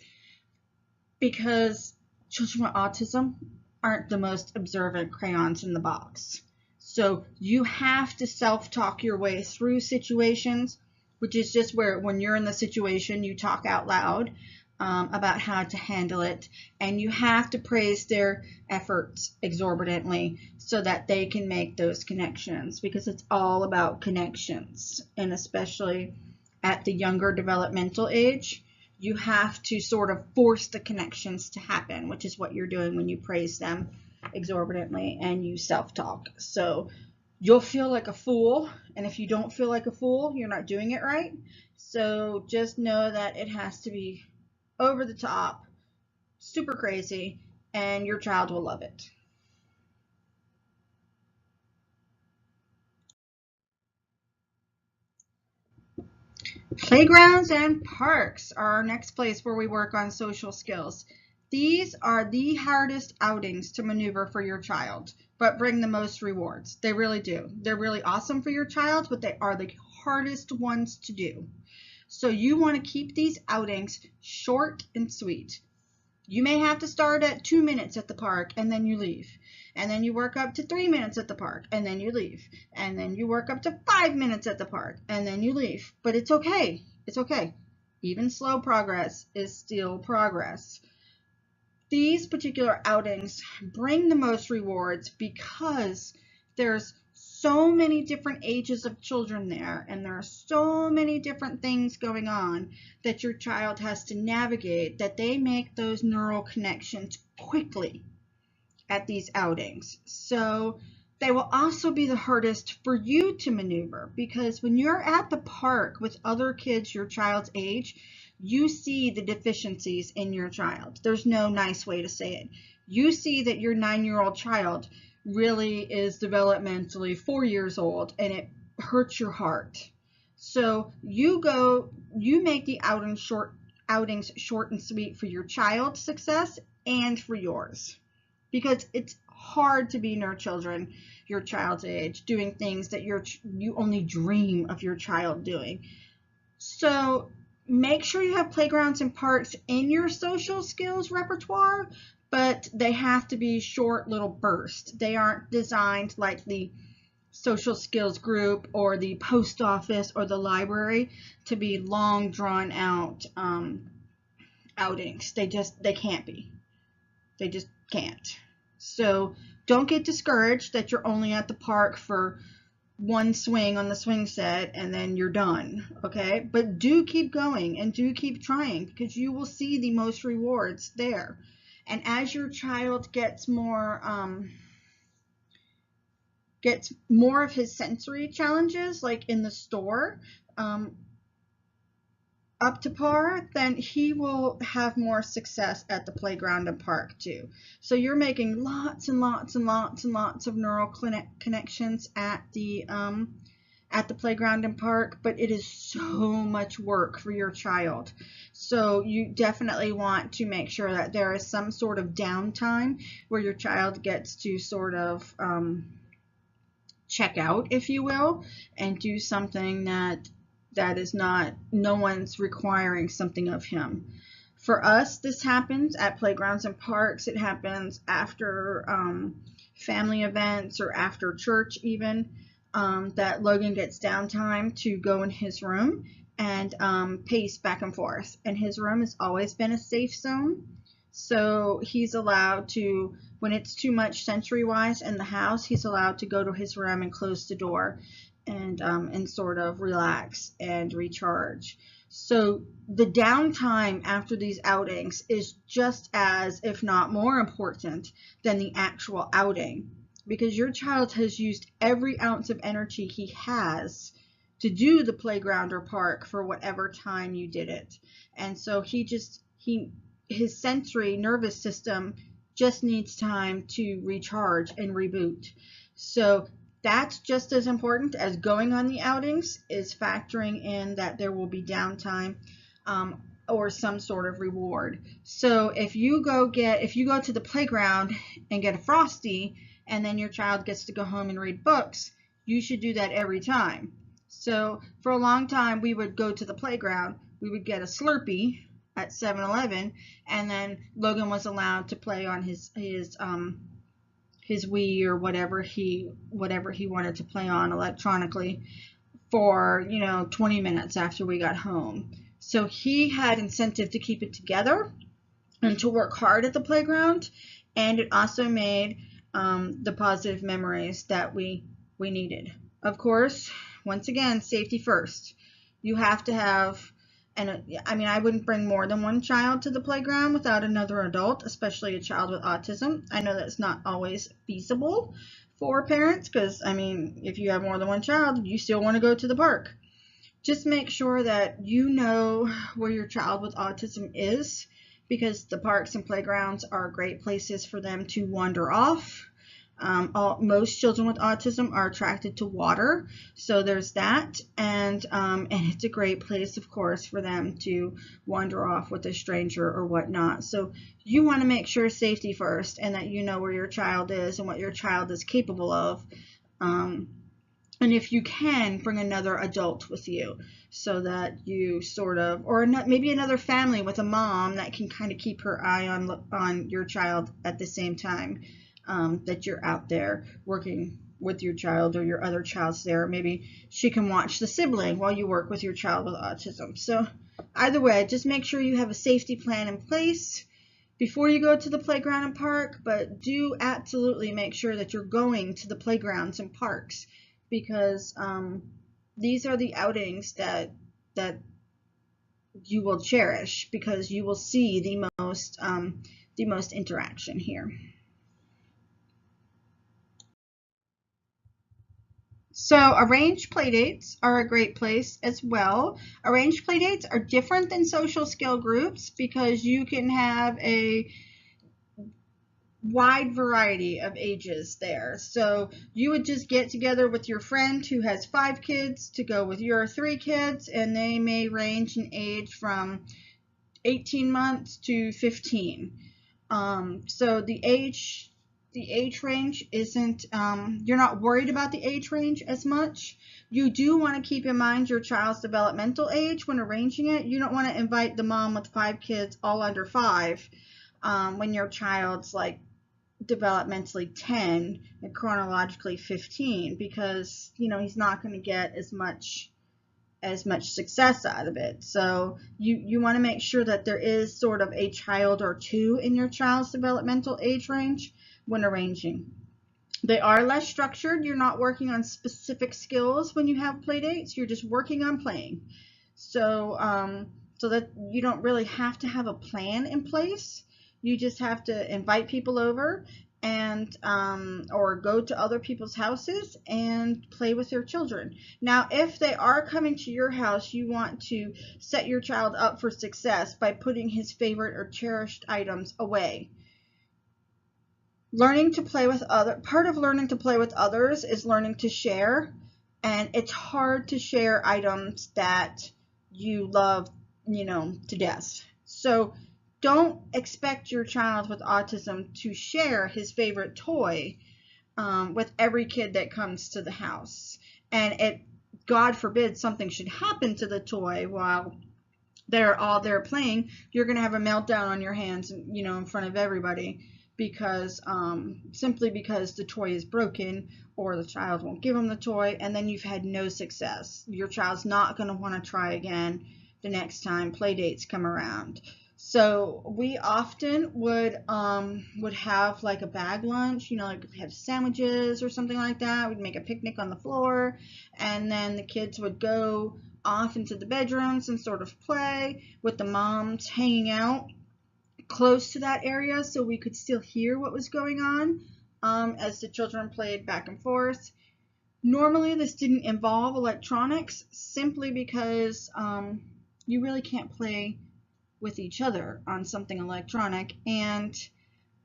Because children with autism aren't the most observant crayons in the box. So you have to self-talk your way through situations, which is just where when you're in the situation, you talk out loud about how to handle it. And you have to praise their efforts exorbitantly so that they can make those connections, because it's all about connections. And especially at the younger developmental age, you have to sort of force the connections to happen, which is what you're doing when you praise them exorbitantly and you self-talk. So you'll feel like a fool. And if you don't feel like a fool, you're not doing it right. So just know that it has to be over the top, super crazy, and your child will love it. Playgrounds and parks are our next place where we work on social skills. These are the hardest outings to maneuver for your child, but bring the most rewards. They really do. They're really awesome for your child, but they are the hardest ones to do. So you want to keep these outings short and sweet. You may have to start at 2 minutes at the park and then you leave. And then you work up to 3 minutes at the park and then you leave. And then you work up to 5 minutes at the park and then you leave. But it's okay. It's okay. Even slow progress is still progress. These particular outings bring the most rewards because there's so many different ages of children there, and there are so many different things going on that your child has to navigate, that they make those neural connections quickly at these outings. So they will also be the hardest for you to maneuver, because when you're at the park with other kids your child's age, you see the deficiencies in your child. There's no nice way to say it. You see that your 9-year-old child really is developmentally 4 years old, and it hurts your heart. So you make the outings short and sweet for your child's success and for yours, because it's hard to be near children your child's age doing things that you only dream of your child doing. So make sure you have playgrounds and parks in your social skills repertoire, but they have to be short little bursts. They aren't designed like the social skills group or the post office or the library to be long drawn out outings. They can't be. They just can't. So don't get discouraged that you're only at the park for one swing on the swing set and then you're done, okay? But do keep going and do keep trying, because you will see the most rewards there. And as your child gets more of his sensory challenges, like in the store, um, up to par, then he will have more success at the playground and park too. So you're making lots and lots and lots and lots of neural connections at the playground and park, but it is so much work for your child. So you definitely want to make sure that there is some sort of downtime where your child gets to sort of check out, if you will, and do something that is not, no one's requiring something of him. For us, this happens at playgrounds and parks. It happens after family events or after church even, that Logan gets downtime to go in his room and pace back and forth. And his room has always been a safe zone. So he's allowed to, when it's too much sensory wise in the house, he's allowed to go to his room and close the door and sort of relax and recharge. So the downtime after these outings is just as, if not more important than the actual outing, because your child has used every ounce of energy he has to do the playground or park for whatever time you did it. And so his sensory nervous system just needs time to recharge and reboot. So that's just as important as going on the outings, is factoring in that there will be downtime or some sort of reward. So if you go to the playground and get a Frosty, and then your child gets to go home and read books, you should do that every time. So for a long time, we would go to the playground, we would get a Slurpee at 7-Eleven, and then Logan was allowed to play on his Wii or whatever he wanted to play on electronically for 20 minutes after we got home. So he had incentive to keep it together and to work hard at the playground, and it also made the positive memories that we needed. Of course, once again, safety first. You have to have, and I mean, I wouldn't bring more than one child to the playground without another adult, especially a child with autism. I know that's not always feasible for parents, because I mean, if you have more than one child, you still want to go to the park. Just make sure that you know where your child with autism is, because the parks and playgrounds are great places for them to wander off. Most children with autism are attracted to water, so there's that, and it's a great place, of course, for them to wander off with a stranger or whatnot. So you want to make sure safety first, and that you know where your child is and what your child is capable of. Um, and if you can, bring another adult with you, so that you sort of, or maybe another family with a mom that can kind of keep her eye on your child at the same time, that you're out there working with your child, or your other child's there. Maybe she can watch the sibling while you work with your child with autism. So either way, just make sure you have a safety plan in place before you go to the playground and park, but do absolutely make sure that you're going to the playgrounds and parks, because these are the outings that you will cherish, because you will see the most interaction here. So arranged playdates are a great place as well. Arranged playdates are different than social skill groups, because you can have a wide variety of ages there. So you would just get together with your friend who has 5 kids to go with your 3 kids, and they may range in age from 18 months to 15. So the age range isn't, you're not worried about the age range as much. You do want to keep in mind your child's developmental age when arranging it. You don't want to invite the mom with 5 kids all under 5, when your child's like developmentally 10 and chronologically 15, because he's not going to get as much success out of it. So you want to make sure that there is sort of a child or two in your child's developmental age range when arranging. They are less structured. You're not working on specific skills when you have play dates. You're just working on playing. So that you don't really have to have a plan in place. You just have to invite people over, and or go to other people's houses and play with your children. Now, if they are coming to your house, you want to set your child up for success by putting his favorite or cherished items away. Part of learning to play with others is learning to share, and it's hard to share items that you love, to death. So don't expect your child with autism to share his favorite toy, with every kid that comes to the house. And God forbid something should happen to the toy while they're all there playing, you're going to have a meltdown on your hands, in front of everybody, because simply because the toy is broken, or the child won't give them the toy, and then you've had no success. Your child's not going to want to try again the next time play dates come around. So we often would have like a bag lunch, like have sandwiches or something like that. We'd make a picnic on the floor, and then the kids would go off into the bedrooms and sort of play, with the moms hanging out close to that area so we could still hear what was going on, as the children played back and forth. Normally this didn't involve electronics, simply because you really can't play with each other on something electronic, and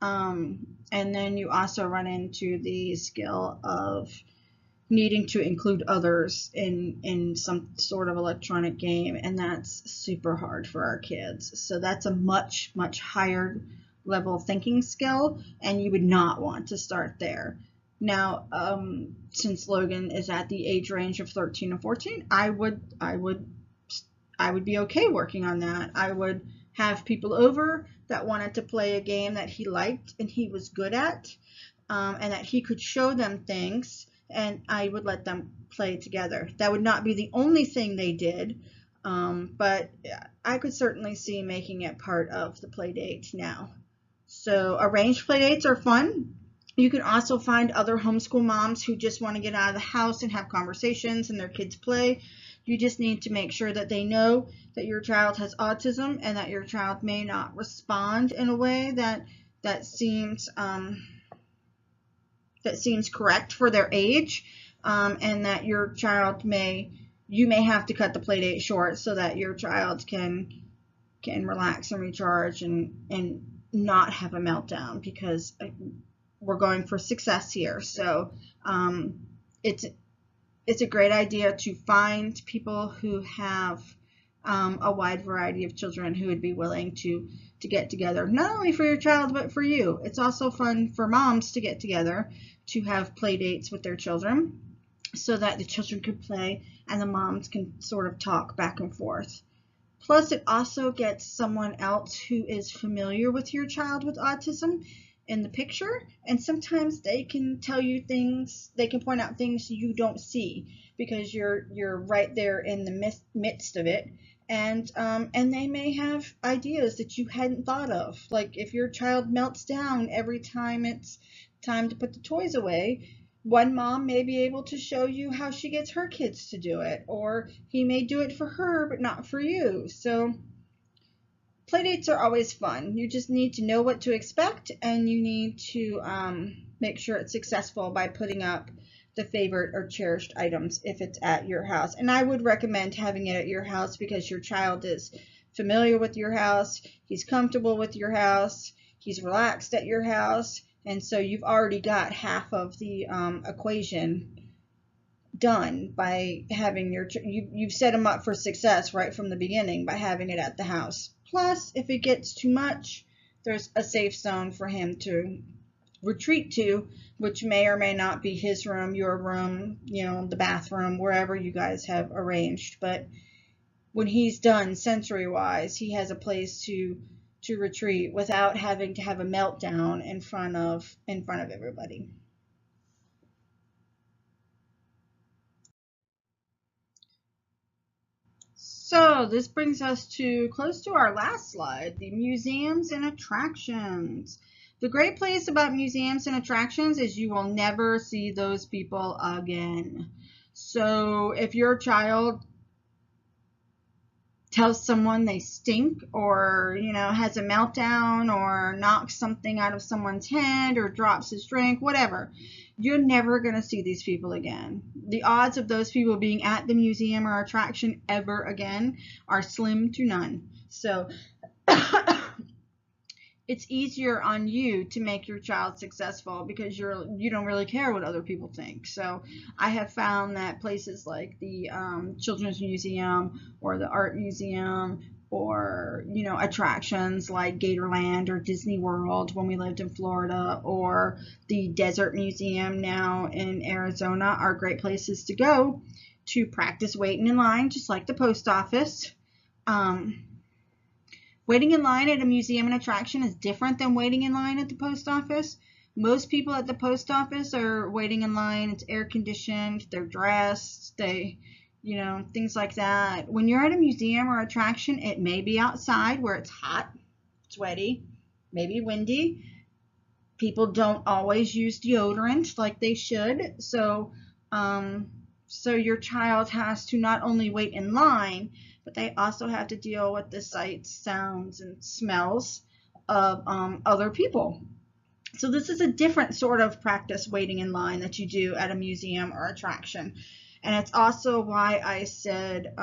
then you also run into the skill of needing to include others in some sort of electronic game, and that's super hard for our kids. So that's a much higher level thinking skill, and you would not want to start there. Now, since Logan is at the age range of 13 and 14, I would be okay working on that. I would have people over that wanted to play a game that he liked and he was good at, and that he could show them things, and I would let them play together. That would not be the only thing they did, but I could certainly see making it part of the play date now. So arranged play dates are fun. You can also find other homeschool moms who just want to get out of the house and have conversations and their kids play. You just need to make sure that they know that your child has autism, and that your child may not respond in a way that seems that seems correct for their age, and that you may have to cut the play date short so that your child can relax and recharge and not have a meltdown, because we're going for success here. So it's it's a great idea to find people who have a wide variety of children who would be willing to get together, not only for your child but for you. It's also fun for moms to get together to have play dates with their children, so that the children can play and the moms can sort of talk back and forth. Plus, it also gets someone else who is familiar with your child with autism in the picture, and sometimes they can tell you things, they can point out things you don't see because you're right there in the midst of it, and they may have ideas that you hadn't thought of. Like if your child melts down every time it's time to put the toys away, one mom may be able to show you how she gets her kids to do it, or he may do it for her but not for you. So playdates are always fun. You just need to know what to expect, and you need to make sure it's successful by putting up the favorite or cherished items if it's at your house. And I would recommend having it at your house because your child is familiar with your house, he's comfortable with your house, he's relaxed at your house, and so you've already got half of the equation done by having you've set them up for success right from the beginning by having it at the house. Plus, if it gets too much, there's a safe zone for him to retreat to, which may or may not be his room, your room, the bathroom, wherever you guys have arranged. But when he's done sensory wise, he has a place to retreat without having to have a meltdown in front of everybody. So this brings us to close to our last slide, the museums and attractions. The great place about museums and attractions is you will never see those people again. So if your child tells someone they stink, or has a meltdown, or knocks something out of someone's hand, or drops his drink, whatever, you're never going to see these people again. The odds of those people being at the museum or attraction ever again are slim to none. So it's easier on you to make your child successful because you don't really care what other people think. So I have found that places like the Children's Museum or the Art Museum, or attractions like Gatorland or Disney World when we lived in Florida, or the Desert Museum now in Arizona, are great places to go to practice waiting in line, just like the post office. Waiting in line at a museum and attraction is different than waiting in line at the post office. Most people at the post office are waiting in line. It's air conditioned. They're dressed. Things like that. When you're at a museum or attraction, it may be outside where it's hot, sweaty, maybe windy. People don't always use deodorant like they should. So your child has to not only wait in line, but they also have to deal with the sights, sounds, and smells of other people. So this is a different sort of practice waiting in line that you do at a museum or attraction. And it's also why I said,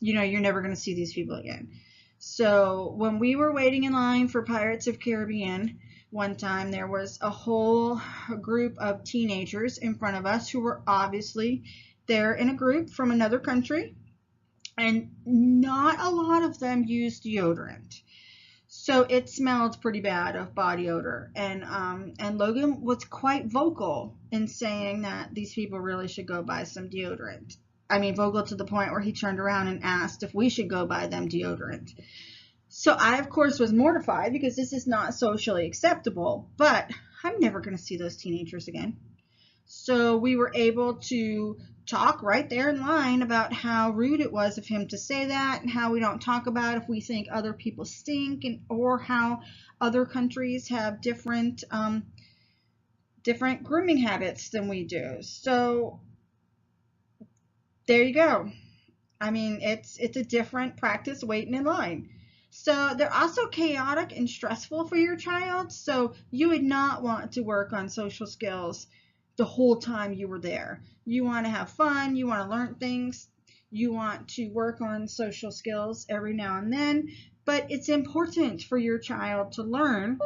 you're never going to see these people again. So when we were waiting in line for Pirates of Caribbean, one time there was a whole group of teenagers in front of us who were obviously there in a group from another country, and not a lot of them used deodorant. So it smelled pretty bad of body odor, and Logan was quite vocal in saying that these people really should go buy some deodorant. I mean, vocal to the point where he turned around and asked if we should go buy them deodorant. So I, of course, was mortified because this is not socially acceptable, but I'm never going to see those teenagers again. So we were able to talk right there in line about how rude it was of him to say that, and how we don't talk about if we think other people stink, or how other countries have different grooming habits than we do. So there you go. I mean, it's a different practice waiting in line. So they're also chaotic and stressful for your child. So you would not want to work on social skills the whole time you were there. You want to have fun, you want to learn things, you want to work on social skills every now and then, but it's important for your child to learn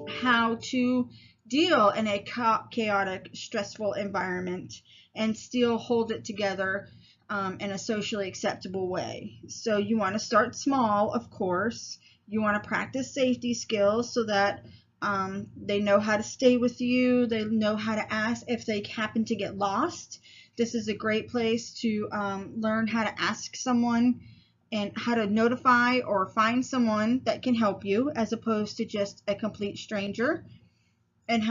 how to deal in a chaotic, stressful environment and still hold it together in a socially acceptable way. So you want to start small, of course. You want to practice safety skills so that they know how to stay with you. They know how to ask if they happen to get lost. This is a great place to learn how to ask someone and how to notify or find someone that can help you as opposed to just a complete stranger, and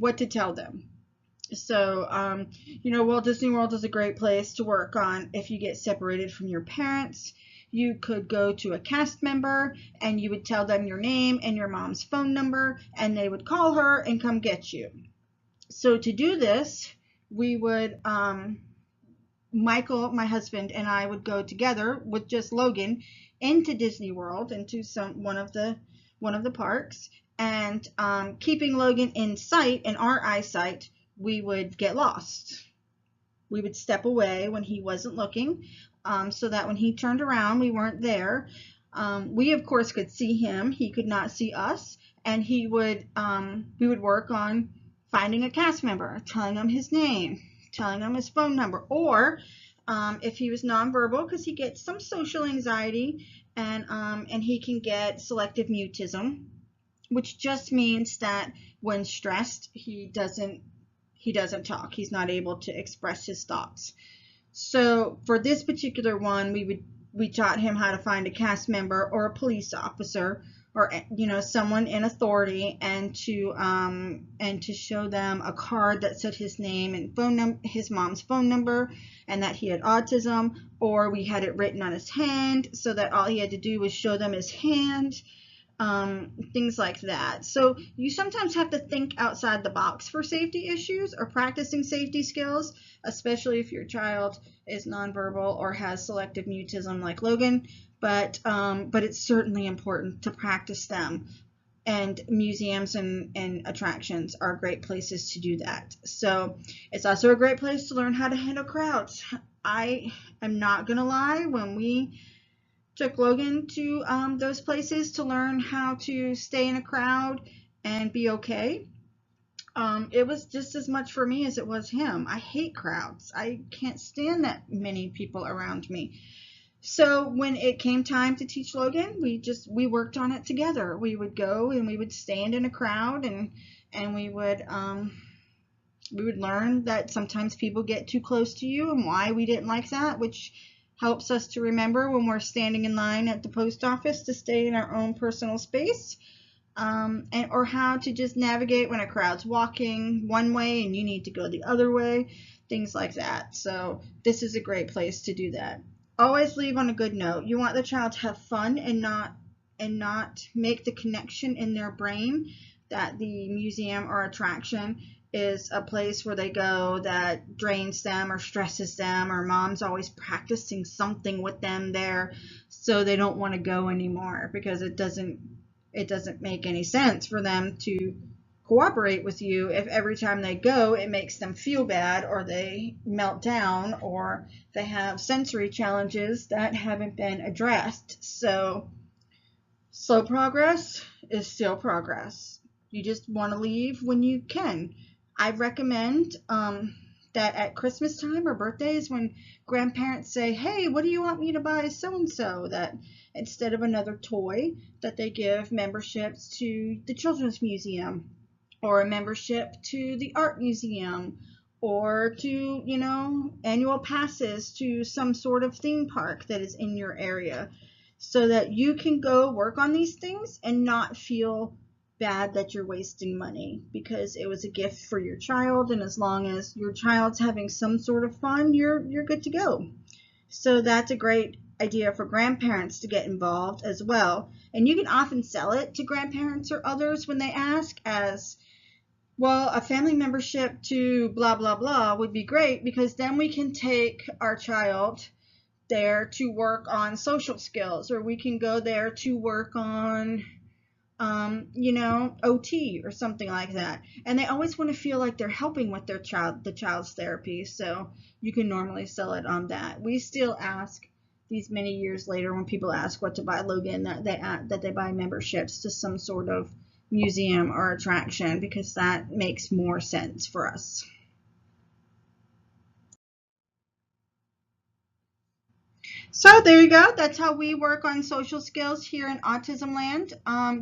what to tell them. So, Walt Disney World is a great place to work on if you get separated from your parents. You could go to a cast member and you would tell them your name and your mom's phone number, and they would call her and come get you. So to do this, we would Michael, my husband, and I would go together with just Logan into Disney World, into one of the parks, and keeping Logan in our eyesight, we would get lost. We would step away when he wasn't looking, so that when he turned around, we weren't there. We of course could see him; he could not see us, and we would work on finding a cast member, telling him his name, telling him his phone number, or if he was nonverbal, because he gets some social anxiety, and he can get selective mutism, which just means that when stressed, he doesn't talk. He's not able to express his thoughts. So for this particular one, we taught him how to find a cast member or a police officer, or someone in authority, and to show them a card that said his name and his mom's phone number, and that he had autism, or we had it written on his hand so that all he had to do was show them his hand. Things like that. So you sometimes have to think outside the box for safety issues or practicing safety skills, especially if your child is nonverbal or has selective mutism like Logan. But it's certainly important to practice them. And museums and attractions are great places to do that. So it's also a great place to learn how to handle crowds. I am not going to lie, when we took Logan to those places to learn how to stay in a crowd and be okay, it was just as much for me as it was him. I hate crowds. I can't stand that many people around me. So when it came time to teach Logan, we worked on it together. We would go and we would stand in a crowd, and we would learn that sometimes people get too close to you and why we didn't like that, which helps us to remember when we're standing in line at the post office to stay in our own personal space, or how to just navigate when a crowd's walking one way and you need to go the other way, things like that. So this is a great place to do that. Always leave on a good note. You want the child to have fun and not make the connection in their brain that the museum or attraction is a place where they go that drains them or stresses them, or mom's always practicing something with them there, so they don't want to go anymore, because it doesn't make any sense for them to cooperate with you if every time they go it makes them feel bad, or they melt down, or they have sensory challenges that haven't been addressed. So slow progress is still progress. You just want to leave when you can. I recommend that at Christmas time or birthdays, when grandparents say, "Hey, what do you want me to buy so and so?" that instead of another toy, that they give memberships to the Children's Museum, or a membership to the Art Museum, or to, annual passes to some sort of theme park that is in your area, so that you can go work on these things and not feel bad that you're wasting money, because it was a gift for your child, and as long as your child's having some sort of fun, you're good to go. So that's a great idea for grandparents to get involved as well. And you can often sell it to grandparents or others when they ask, as well, a family membership to blah blah blah would be great, because then we can take our child there to work on social skills, or we can go there to work on OT or something like that. And they always want to feel like they're helping with the child's therapy. So you can normally sell it on that. We still ask these many years later when people ask what to buy Logan that they buy memberships to some sort of museum or attraction, because that makes more sense for us. So there you go. That's how we work on social skills here in Autism Land.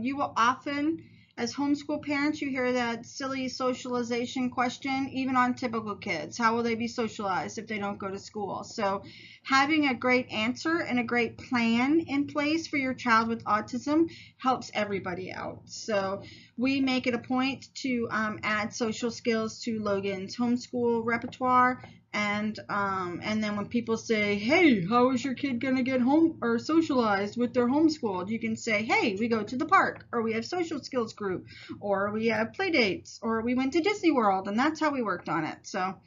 You will often, as homeschool parents, you hear that silly socialization question, even on typical kids. How will they be socialized if they don't go to school? So having a great answer and a great plan in place for your child with autism helps everybody out. So we make it a point to add social skills to Logan's homeschool repertoire. And then when people say, "Hey, how is your kid gonna get home or socialized with their homeschooled?" You can say, "Hey, we go to the park, or we have social skills group, or we have play dates, or we went to Disney World," and that's how we worked on it. So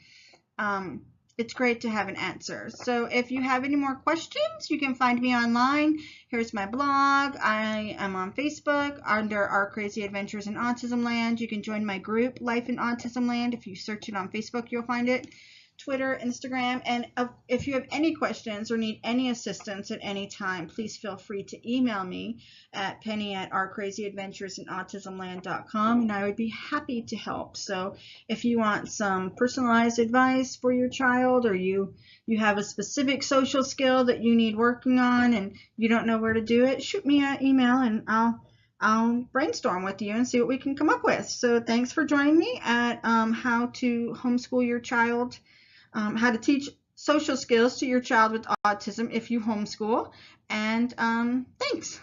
um, it's great to have an answer. So if you have any more questions, you can find me online. Here's my blog. I am on Facebook under Our Crazy Adventures in Autism Land. You can join my group, Life in Autism Land. If you search it on Facebook, you'll find it. Twitter, Instagram, and if you have any questions or need any assistance at any time, please feel free to email me at penny@ourcrazyadventuresinautismland.com, and I would be happy to help. So if you want some personalized advice for your child, or you have a specific social skill that you need working on and you don't know where to do it, shoot me an email and I'll brainstorm with you and see what we can come up with. So thanks for joining me at how to homeschool your child, how to teach social skills to your child with autism if you homeschool. And thanks.